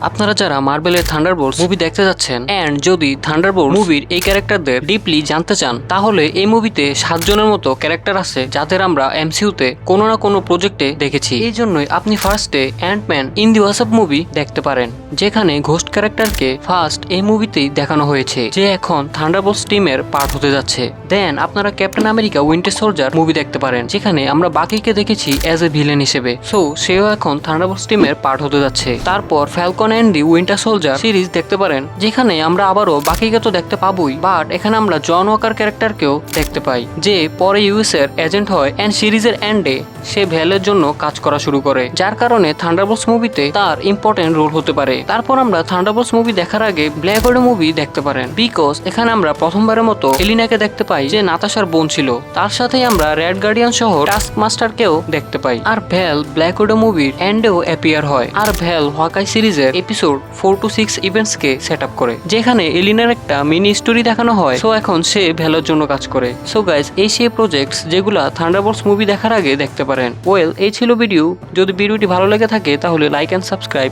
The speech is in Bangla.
আপনারা যারা মার্বেলের থান্ডারবোল্টস মুভি দেখতে যাচ্ছেন এন্ড যদি থান্ডারবোল্ট মুভির এই ক্যারেক্টারদের ডিপলি জানতে চান, তাহলে এই মুভিতে 7 জনের মতো ক্যারেক্টার আছে যাদের আমরা এমসিইউতে কোনো না কোনো প্রজেক্টে দেখেছি। এই জন্যই আপনি ফার্স্টে Ant Man in the wasp movie দেখতে পারেন, যেখানে ঘোস্ট ক্যারেক্টারকে ফার্স্ট এই মুভিতেই দেখানো হয়েছে যে এখন থান্ডারবোল্টস টিমের পার্ট হতে যাচ্ছে। দেন আপনারা Captain America Winter Soldier movie দেখতে পারেন, যেখানে আমরা বাকিকে দেখেছি অ্যাজ এ ভিলেন হিসেবে। সো সেও এখন থান্ডারবোল্টস টিমের পার্ট হতে যাচ্ছে। তারপর Falcon and the Winter Soldier series দেখতে পারেন, যেখানে আমরা আবারও বাকিকে তো দেখতে পাবোই, বাট এখানে আমরা জন ওয়াকার ক্যারেক্টারকেও দেখতে পাই, যে পরে ইউএস এর এজেন্ট হয় এন্ড সিরিজের এন্ডে সে ভ্যালের জন্য কাজ করা শুরু করে, যার কারণে থান্ডারবোল্টস মুভিতে তার ইম্পর্টেন্ট রোল হতে পারে। তারপর আমরা থান্ডারবোল্টস মুভি দেখার আগে ব্ল্যাক উইডো মুভি দেখতে পারেন, বিকজ এখানে আমরা প্রথমবারের মতো এলিনাকে দেখতে পাই, যে নাতাশার বোন ছিল। তার সাথেই আমরা রেড গার্ডিয়ান সহ টাস্ক মাস্টারকেও দেখতে পাই। আর ভ্যাল ব্ল্যাক উইডো মুভির এন্ডেও অ্যাপিয়ার হয়। আর ভ্যাল হকাই সিরিজের episode 4 to 6 events K set up করে, যেখানে এলিনার একটা মিনি স্টোরি দেখানো হয়। সো এখন সে ভ্যালের জন্য কাজ করে। সো গাইজ, এই সেই প্রজেক্টস যেগুলা থান্ডারবোল্টস মুভি দেখার আগে দেখতে পারেন। ওয়েল, এই ছিল ভিডিও। যদি ভিডিওটি ভালো লেগে থাকে তাহলে লাইক এন্ড সাবস্ক্রাইব